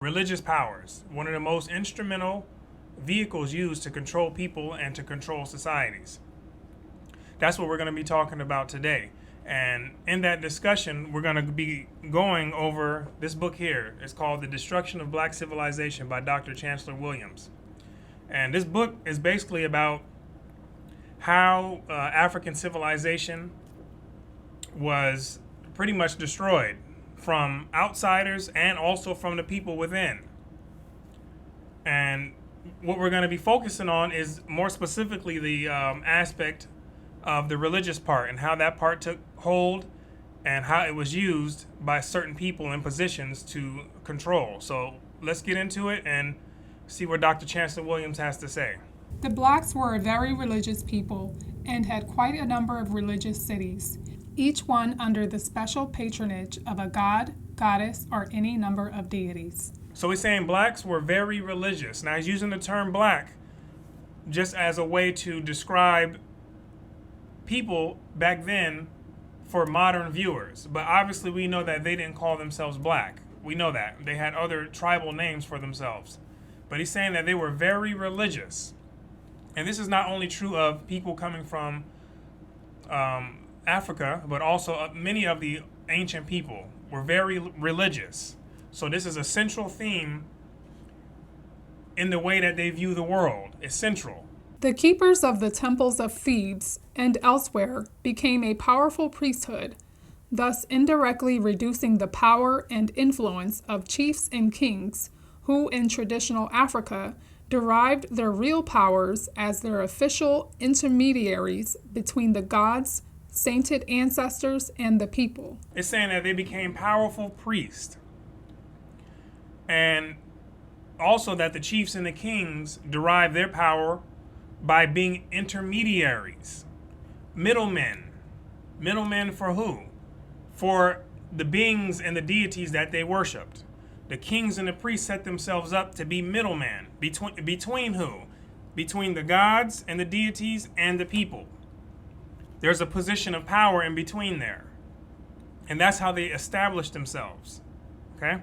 religious powers, one of the most instrumental vehicles used to control people and to control societies. That's what we're going to be talking about today. And in that discussion, we're going to be going over this book here. It's called The Destruction of Black Civilization by Dr. Chancellor Williams. And this book is basically about how African civilization was pretty much destroyed from outsiders and also from the people within. And what we're going to be focusing on is more specifically the aspect of the religious part and how that part took hold and how it was used by certain people in positions to control. So let's get into it and see what Dr. Chancellor Williams has to say. The blacks were a very religious people and had quite a number of religious cities, each one under the special patronage of a god, goddess, or any number of deities. So he's saying blacks were very religious. Now he's using the term black just as a way to describe people back then for modern viewers. But obviously we know that they didn't call themselves black. We know that. They had other tribal names for themselves. But he's saying that they were very religious. And this is not only true of people coming from Africa, but also many of the ancient people were very religious. So this is a central theme in the way that they view the world. It's central. The keepers of the temples of Thebes and elsewhere became a powerful priesthood, thus indirectly reducing the power and influence of chiefs and kings, who in traditional Africa derived their real powers as their official intermediaries between the gods, sainted ancestors, and the people. It's saying that they became powerful priests. And also that the chiefs and the kings derived their power by being intermediaries, middlemen. Middlemen for who? For the beings and the deities that they worshipped. The kings and the priests set themselves up to be middlemen. Between who? Between the gods and the deities and the people. There's a position of power in between there. And that's how they established themselves. Okay?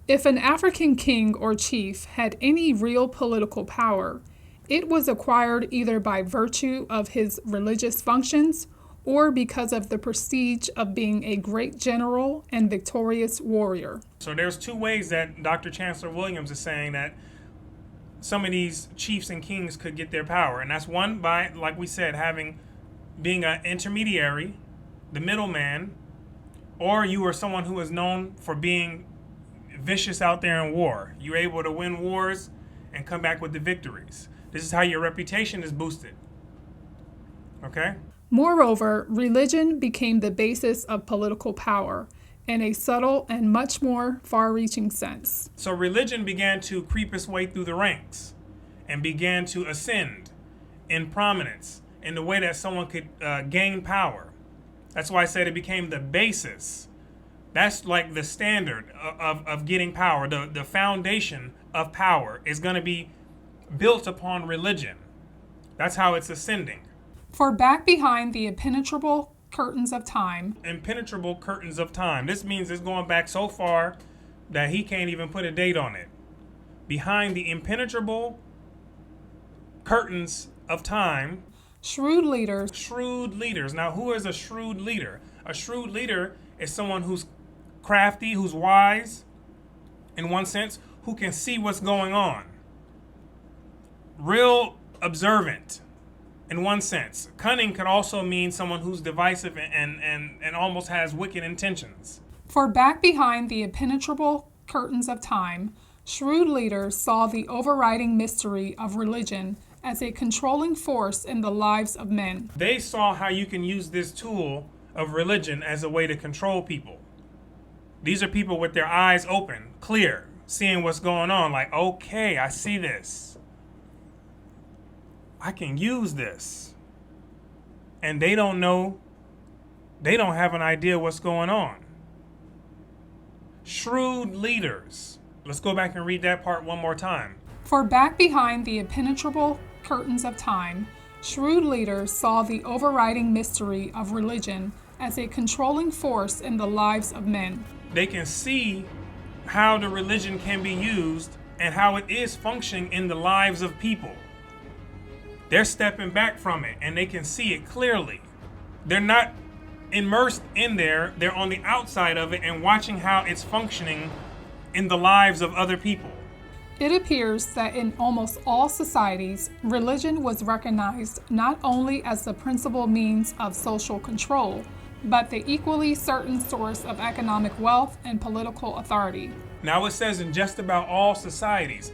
If an African king or chief had any real political power, it was acquired either by virtue of his religious functions or because of the prestige of being a great general and victorious warrior. So there's two ways that Dr. Chancellor Williams is saying that some of these chiefs and kings could get their power. And that's one by, like we said, being an intermediary, the middleman, or you were someone who was known for being vicious out there in war. You're able to win wars and come back with the victories. This is how your reputation is boosted. Okay? Moreover, religion became the basis of political power in a subtle and much more far-reaching sense. So religion began to creep its way through the ranks and began to ascend in prominence in the way that someone could gain power. That's why I said it became the basis. That's like the standard of getting power. The foundation of power is going to be built upon religion. That's how it's ascending. For back behind the impenetrable curtains of time. Impenetrable curtains of time. This means it's going back so far that he can't even put a date on it. Behind the impenetrable curtains of time. Shrewd leaders. Shrewd leaders. Now, who is a shrewd leader? A shrewd leader is someone who's crafty, who's wise, in one sense, who can see what's going on. Real observant, in one sense. Cunning could also mean someone who's divisive and almost has wicked intentions. For back behind the impenetrable curtains of time, shrewd leaders saw the overriding mystery of religion as a controlling force in the lives of men. They saw how you can use this tool of religion as a way to control people. These are people with their eyes open, clear, seeing what's going on, like, okay, I see this. I can use this. And they don't know, they don't have an idea what's going on. Shrewd leaders. Let's go back and read that part one more time. For back behind the impenetrable curtains of time, shrewd leaders saw the overriding mystery of religion as a controlling force in the lives of men. They can see how the religion can be used and how it is functioning in the lives of people. They're stepping back from it and they can see it clearly. They're not immersed in there, they're on the outside of it and watching how it's functioning in the lives of other people. It appears that in almost all societies, religion was recognized not only as the principal means of social control, but the equally certain source of economic wealth and political authority. Now it says in just about all societies,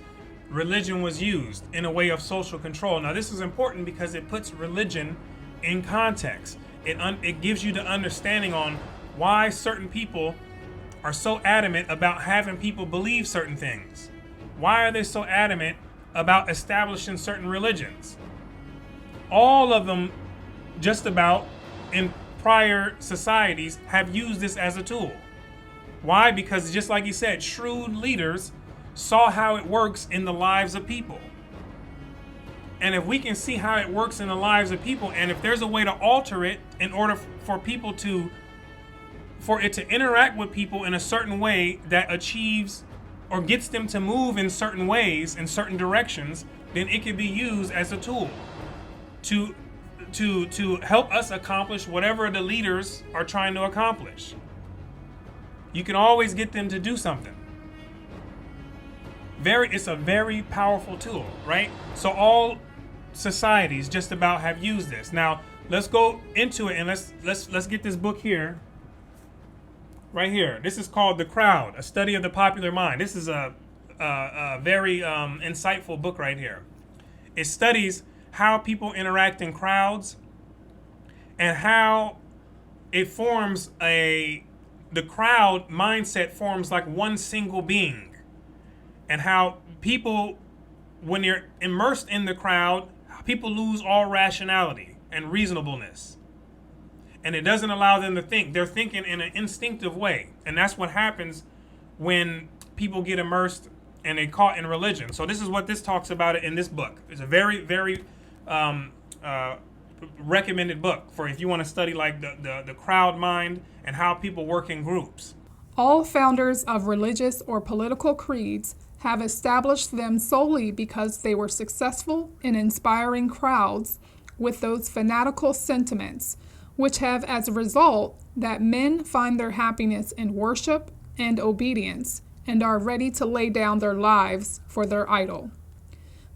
religion was used in a way of social control. Now this is important because it puts religion in context. It gives you the understanding on why certain people are so adamant about having people believe certain things. Why are they so adamant about establishing certain religions? All of them, just about in prior societies, have used this as a tool. Why? Because just like you said, shrewd leaders saw how it works in the lives of people. And if we can see how it works in the lives of people, and if there's a way to alter it in order for it to interact with people in a certain way that achieves or gets them to move in certain ways, in certain directions, then it can be used as a tool to help us accomplish whatever the leaders are trying to accomplish. You can always get them to do something. It's a very powerful tool, right? So all societies just about have used this. Now let's go into it and let's get this book here. Right here. This is called The Crowd, A Study of the Popular Mind. This is a very insightful book right here. It studies how people interact in crowds and how it forms the crowd mindset forms like one single being, and how people, when they're immersed in the crowd, people lose all rationality and reasonableness. And it doesn't allow them to think. They're thinking in an instinctive way. And that's what happens when people get immersed and they caught in religion. So this is what this talks about in this book. It's a very, very recommended book for if you want to study like the crowd mind and how people work in groups. All founders of religious or political creeds have established them solely because they were successful in inspiring crowds with those fanatical sentiments, which have as a result that men find their happiness in worship and obedience and are ready to lay down their lives for their idol.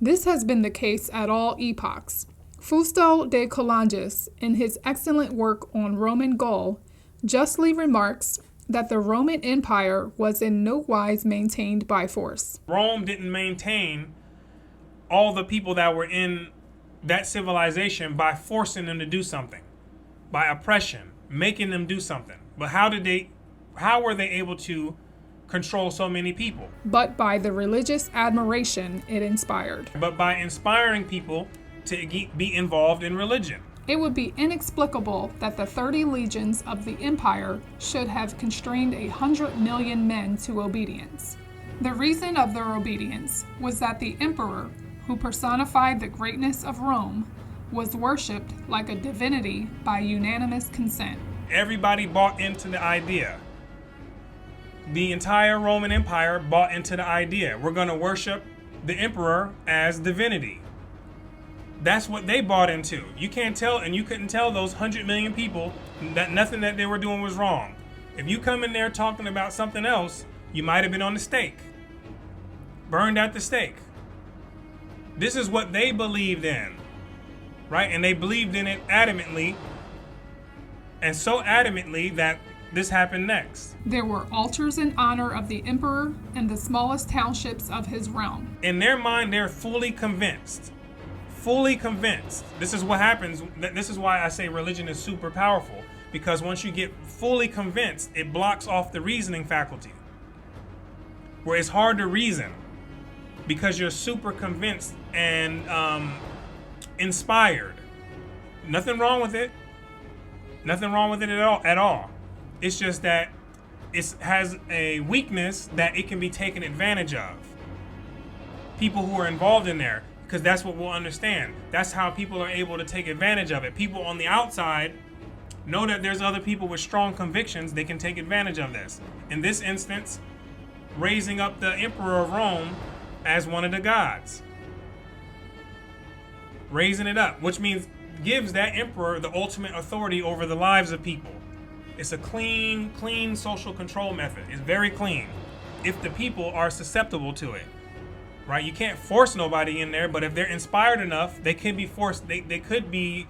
This has been the case at all epochs. Fausto de Coulanges, in his excellent work on Roman Gaul, justly remarks that the Roman Empire was in no wise maintained by force. Rome didn't maintain all the people that were in that civilization by forcing them to do something, by oppression, making them do something. But how were they able to control so many people? But by the religious admiration it inspired. But by inspiring people to be involved in religion. It would be inexplicable that the 30 legions of the empire should have constrained 100 million men to obedience. The reason of their obedience was that the emperor, who personified the greatness of Rome, was worshipped like a divinity by unanimous consent. Everybody bought into the idea. The entire Roman Empire bought into the idea. We're going to worship the emperor as divinity. That's what they bought into. You can't tell, and you couldn't tell those 100 million people that nothing that they were doing was wrong. If you come in there talking about something else, you might have been on the stake. Burned at the stake. This is what they believed in, right? And they believed in it adamantly, and so adamantly that this happened next. There were altars in honor of the emperor in the smallest townships of his realm. In their mind, they're fully convinced. Fully convinced. This is what happens. This is why I say religion is super powerful, because once you get fully convinced, it blocks off the reasoning faculty, where it's hard to reason because you're super convinced and inspired. Nothing wrong with it. Nothing wrong with it at all. It's just that it has a weakness that it can be taken advantage of. People who are involved in there, because that's what we'll understand. That's how people are able to take advantage of it. People on the outside know that there's other people with strong convictions. They can take advantage of this. In this instance, raising up the emperor of Rome as one of the gods. Raising it up, which means gives that emperor the ultimate authority over the lives of people. It's a clean social control method. It's very clean if the people are susceptible to it, right? You can't force nobody in there, but if they're inspired enough, they can be forced. They could be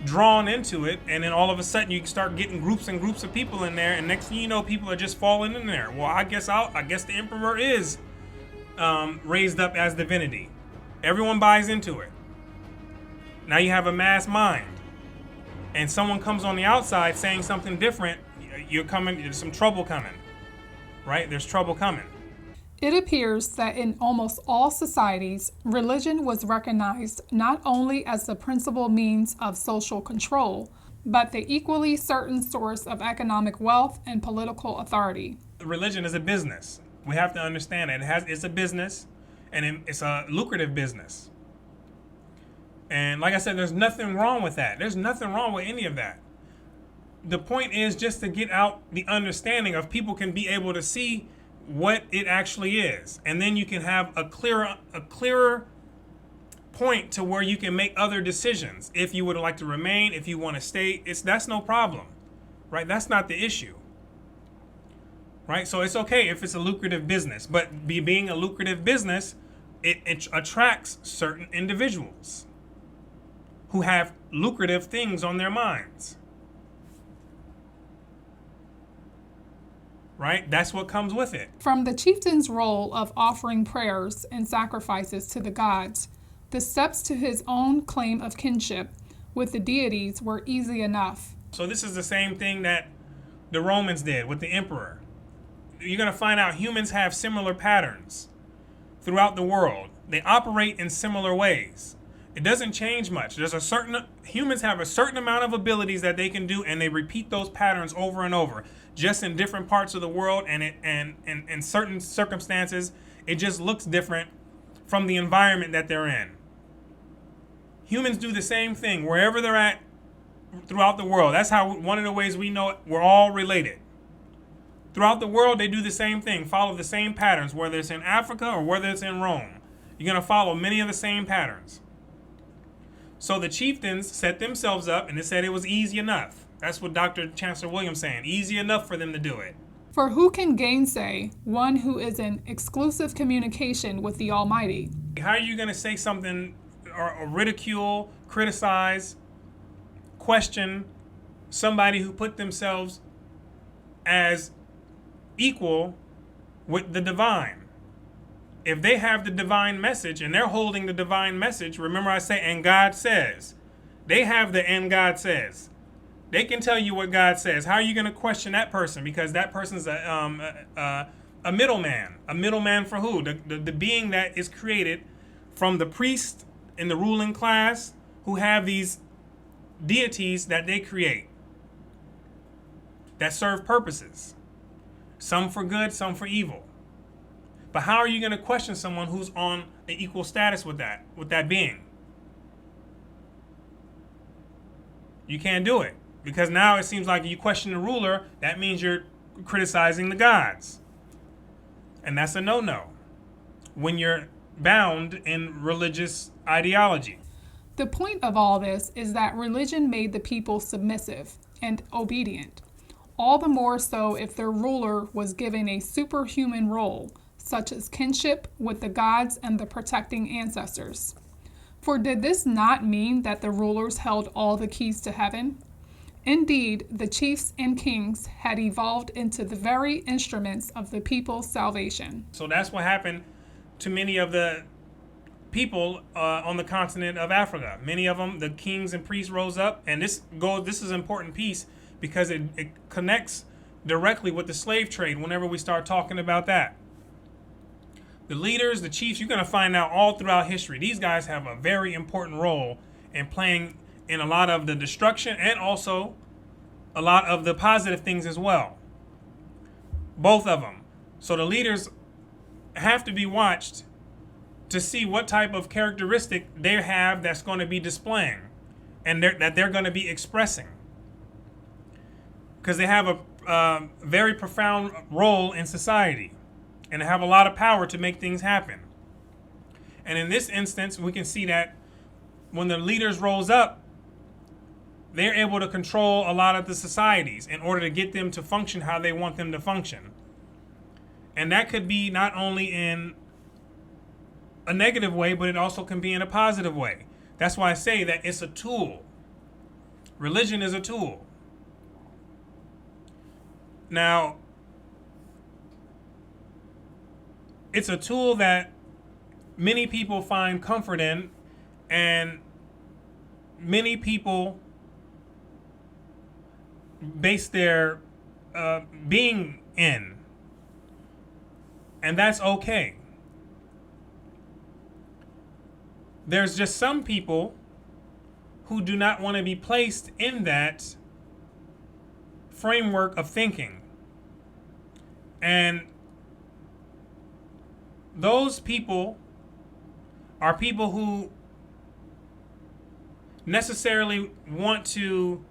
drawn into it, and then all of a sudden you start getting groups and groups of people in there, and next thing you know, people are just falling in there. Well, I guess the emperor is raised up as divinity. Everyone buys into it. Now you have a mass mind, and someone comes on the outside saying something different. There's some trouble coming, right? There's trouble coming. It appears that in almost all societies, religion was recognized not only as the principal means of social control, but the equally certain source of economic wealth and political authority. Religion is a business. We have to understand it. It's a business, and it's a lucrative business. And like I said, there's nothing wrong with that. There's nothing wrong with any of that. The point is just to get out the understanding of people can be able to see what it actually is. And then you can have a clearer point to where you can make other decisions. If you would like to remain, if you want to stay, that's no problem, right? That's not the issue, right? So it's okay if it's a lucrative business, but being a lucrative business, it attracts certain individuals who have lucrative things on their minds. Right? That's what comes with it. From the chieftain's role of offering prayers and sacrifices to the gods, the steps to his own claim of kinship with the deities were easy enough. So this is the same thing that the Romans did with the emperor. You're going to find out humans have similar patterns throughout the world. They operate in similar ways. It doesn't change much. Humans have a certain amount of abilities that they can do, and they repeat those patterns over and over, just in different parts of the world, and in certain circumstances, it just looks different from the environment that they're in. Humans do the same thing wherever they're at throughout the world. That's how one of the ways we know it, we're all related. Throughout the world, they do the same thing, follow the same patterns, whether it's in Africa or whether it's in Rome. You're going to follow many of the same patterns. So the chieftains set themselves up, and they said it was easy enough. That's what Dr. Chancellor Williams saying. Easy enough for them to do it. For who can gainsay one who is in exclusive communication with the Almighty? How are you going to say something or ridicule, criticize, question somebody who put themselves as equal with the divine? If they have the divine message and they're holding the divine message, remember I say, and God says. They have the and God says. They can tell you what God says. How are you going to question that person? Because that person's a middleman. A middleman for who? The being that is created from the priest in the ruling class who have these deities that they create that serve purposes. Some for good, some for evil. But how are you going to question someone who's on an equal status with that being? You can't do it. Because now it seems like you question the ruler, that means you're criticizing the gods. And that's a no-no when you're bound in religious ideology. The point of all this is that religion made the people submissive and obedient, all the more so if their ruler was given a superhuman role, such as kinship with the gods and the protecting ancestors. For did this not mean that the rulers held all the keys to heaven? Indeed, the chiefs and kings had evolved into the very instruments of the people's salvation. So that's what happened to many of the people on the continent of Africa. Many of them, the kings and priests rose up, and this is an important piece because it connects directly with the slave trade whenever we start talking about that. The leaders, the chiefs, you're going to find out all throughout history, these guys have a very important role in playing in a lot of the destruction and also a lot of the positive things as well. Both of them. So the leaders have to be watched to see what type of characteristic they have that's going to be displaying and that they're going to be expressing. Because they have very profound role in society and have a lot of power to make things happen. And in this instance, we can see that when the leaders rose up, they're able to control a lot of the societies in order to get them to function how they want them to function. And that could be not only in a negative way, but it also can be in a positive way. That's why I say that it's a tool. Religion is a tool. Now, it's a tool that many people find comfort in, and many people base their being in. And that's okay. There's just some people who do not want to be placed in that framework of thinking. And those people are people who necessarily want to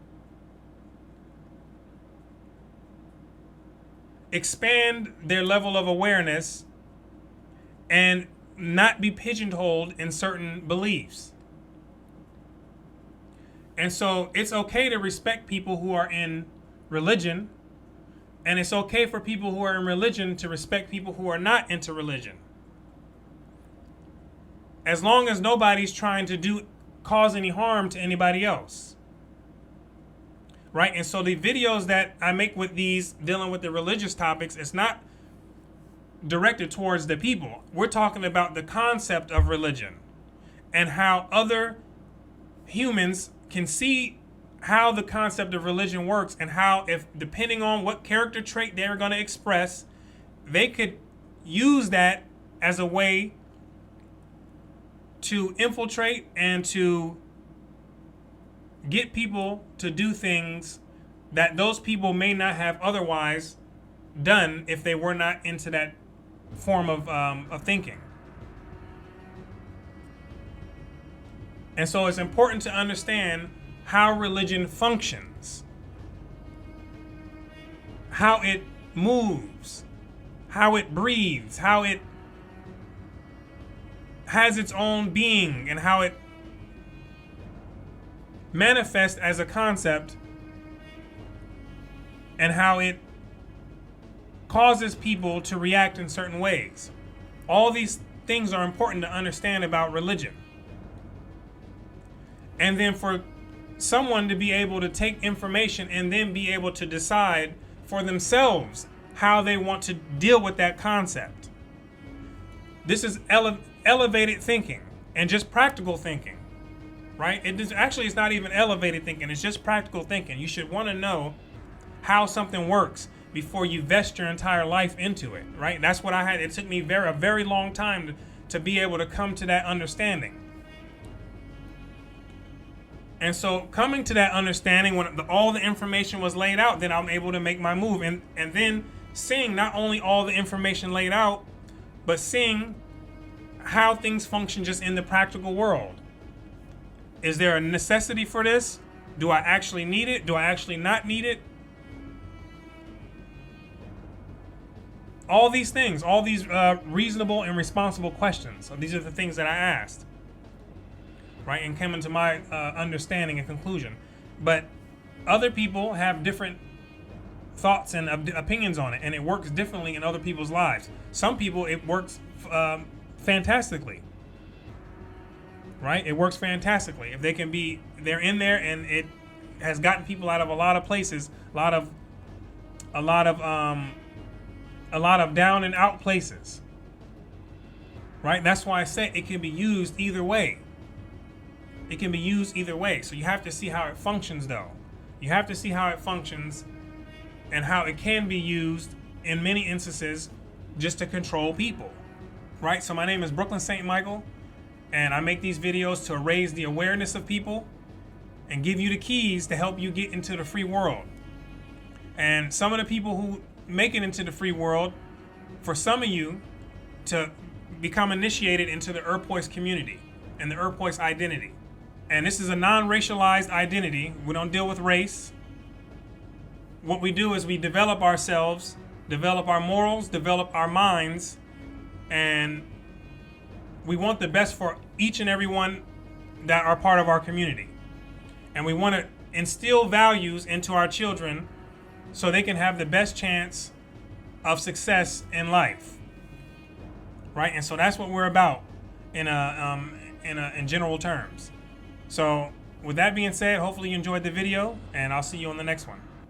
expand their level of awareness and not be pigeonholed in certain beliefs. And so it's okay to respect people who are in religion, and it's okay for people who are in religion to respect people who are not into religion. As long as nobody's trying to cause any harm to anybody else. Right? And so the videos that I make with these dealing with the religious topics, it's not directed towards the people. We're talking about the concept of religion and how other humans can see how the concept of religion works, and how, if depending on what character trait they're going to express, they could use that as a way to infiltrate and to get people to do things that those people may not have otherwise done if they were not into that form of thinking. And so it's important to understand how religion functions, how it moves, how it breathes, how it has its own being, and how it manifests as a concept, and how it causes people to react in certain ways. All these things are important to understand about religion. And then for someone to be able to take information and then be able to decide for themselves how they want to deal with that concept. This is elevated thinking and just practical thinking, right? It's not even elevated thinking. It's just practical thinking. You should want to know how something works before you vest your entire life into it, right? That's what I had. It took me a very long time to be able to come to that understanding. And so coming to that understanding, when all the information was laid out, then I'm able to make my move. And then seeing not only all the information laid out, but seeing how things function just in the practical world. Is there a necessity for this? Do I actually need it? Do I actually not need it? All these things, all these reasonable and responsible questions. So these are the things that I asked, right? And came into my understanding and conclusion. But other people have different thoughts and opinions on it, and it works differently in other people's lives. Some people, it works fantastically, right? It works fantastically. If they're in there, and it has gotten people out of a lot of places, a lot of down and out places, right? That's why I say it can be used either way. It can be used either way. So you have to see how it functions, though. You have to see how it functions and how it can be used in many instances just to control people, right? So my name is Brooklyn St. Michael, and I make these videos to raise the awareness of people and give you the keys to help you get into the free world. And some of the people who make it into the free world, for some of you to become initiated into the Earpoist community and the Earpoist identity. And this is a non-racialized identity. We don't deal with race. what we do is we develop ourselves, develop our morals, develop our minds, and we want the best for each and every one that are part of our community. And we want to instill values into our children so they can have the best chance of success in life. Right? And so that's what we're about in general terms. So with that being said, hopefully you enjoyed the video, and I'll see you on the next one.